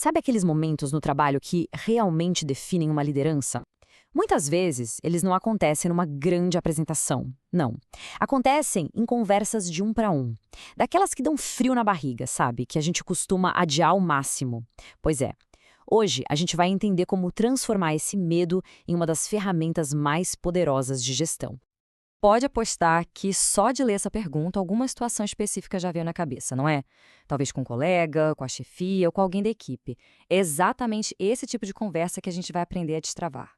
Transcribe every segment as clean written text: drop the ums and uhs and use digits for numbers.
Sabe aqueles momentos no trabalho que realmente definem uma liderança? Muitas vezes, eles não acontecem numa grande apresentação, não. Acontecem em conversas de um para um. Daquelas que dão frio na barriga, sabe? Que a gente costuma adiar ao máximo. Pois é, hoje a gente vai entender como transformar esse medo em uma das ferramentas mais poderosas de gestão. Pode apostar que só de ler essa pergunta, alguma situação específica já veio na cabeça, não é? Talvez com um colega, com a chefia ou com alguém da equipe. É exatamente esse tipo de conversa que a gente vai aprender a destravar.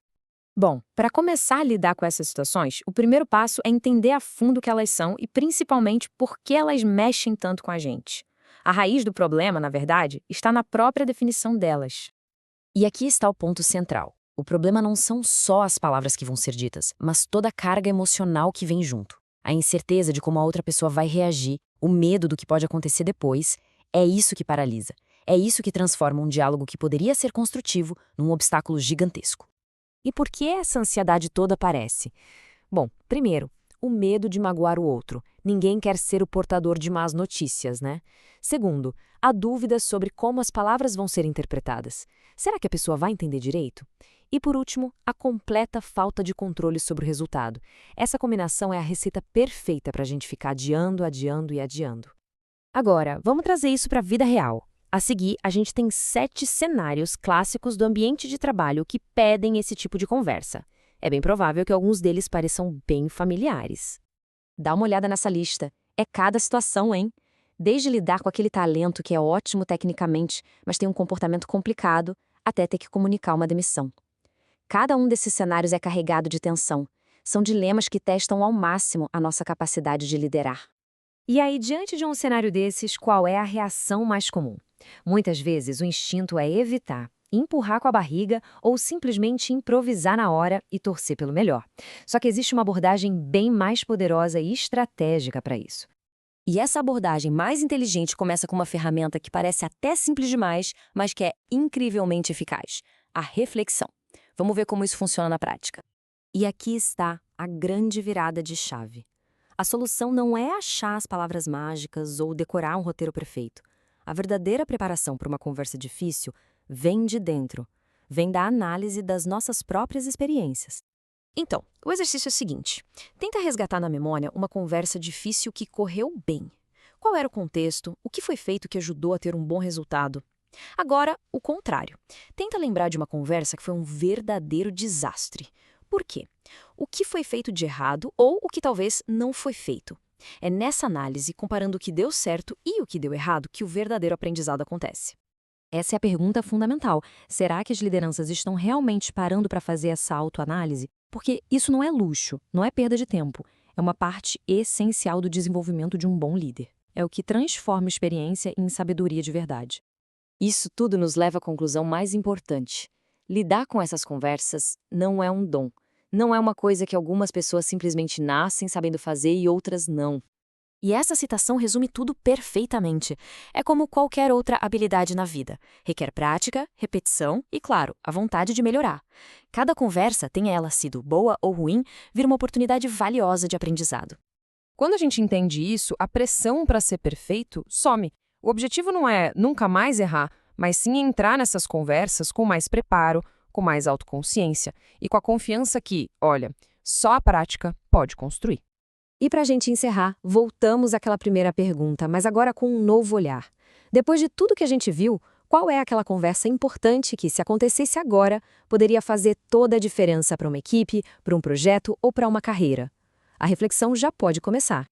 Bom, para começar a lidar com essas situações, o primeiro passo é entender a fundo o que elas são e, principalmente, por que elas mexem tanto com a gente. A raiz do problema, na verdade, está na própria definição delas. E aqui está o ponto central. O problema não são só as palavras que vão ser ditas, mas toda a carga emocional que vem junto. A incerteza de como a outra pessoa vai reagir, o medo do que pode acontecer depois, é isso que paralisa. É isso que transforma um diálogo que poderia ser construtivo num obstáculo gigantesco. E por que essa ansiedade toda aparece? Bom, primeiro, o medo de magoar o outro. Ninguém quer ser o portador de más notícias, né? Segundo, a dúvida sobre como as palavras vão ser interpretadas. Será que a pessoa vai entender direito? E por último, a completa falta de controle sobre o resultado. Essa combinação é a receita perfeita para a gente ficar adiando, adiando e adiando. Agora, vamos trazer isso para a vida real. A seguir, a gente tem 7 cenários clássicos do ambiente de trabalho que pedem esse tipo de conversa. É bem provável que alguns deles pareçam bem familiares. Dá uma olhada nessa lista. É cada situação, hein? Desde lidar com aquele talento que é ótimo tecnicamente, mas tem um comportamento complicado, até ter que comunicar uma demissão. Cada um desses cenários é carregado de tensão. São dilemas que testam ao máximo a nossa capacidade de liderar. E aí, diante de um cenário desses, qual é a reação mais comum? Muitas vezes, o instinto é evitar, empurrar com a barriga ou simplesmente improvisar na hora e torcer pelo melhor. Só que existe uma abordagem bem mais poderosa e estratégica para isso. E essa abordagem mais inteligente começa com uma ferramenta que parece até simples demais, mas que é incrivelmente eficaz: a reflexão. Vamos ver como isso funciona na prática. E aqui está a grande virada de chave. A solução não é achar as palavras mágicas ou decorar um roteiro perfeito. A verdadeira preparação para uma conversa difícil vem de dentro, vem da análise das nossas próprias experiências. Então, o exercício é o seguinte: tenta resgatar na memória uma conversa difícil que correu bem. Qual era o contexto? O que foi feito que ajudou a ter um bom resultado? Agora, o contrário. Tenta lembrar de uma conversa que foi um verdadeiro desastre. Por quê? O que foi feito de errado ou o que talvez não foi feito? É nessa análise, comparando o que deu certo e o que deu errado, que o verdadeiro aprendizado acontece. Essa é a pergunta fundamental. Será que as lideranças estão realmente parando para fazer essa autoanálise? Porque isso não é luxo, não é perda de tempo. É uma parte essencial do desenvolvimento de um bom líder. É o que transforma experiência em sabedoria de verdade. Isso tudo nos leva à conclusão mais importante. Lidar com essas conversas não é um dom. Não é uma coisa que algumas pessoas simplesmente nascem sabendo fazer e outras não. E essa citação resume tudo perfeitamente. É como qualquer outra habilidade na vida. Requer prática, repetição e, claro, a vontade de melhorar. Cada conversa, tenha ela sido boa ou ruim, vira uma oportunidade valiosa de aprendizado. Quando a gente entende isso, a pressão para ser perfeito some. O objetivo não é nunca mais errar, mas sim entrar nessas conversas com mais preparo, com mais autoconsciência e com a confiança que, olha, só a prática pode construir. E para a gente encerrar, voltamos àquela primeira pergunta, mas agora com um novo olhar. Depois de tudo que a gente viu, qual é aquela conversa importante que, se acontecesse agora, poderia fazer toda a diferença para uma equipe, para um projeto ou para uma carreira? A reflexão já pode começar.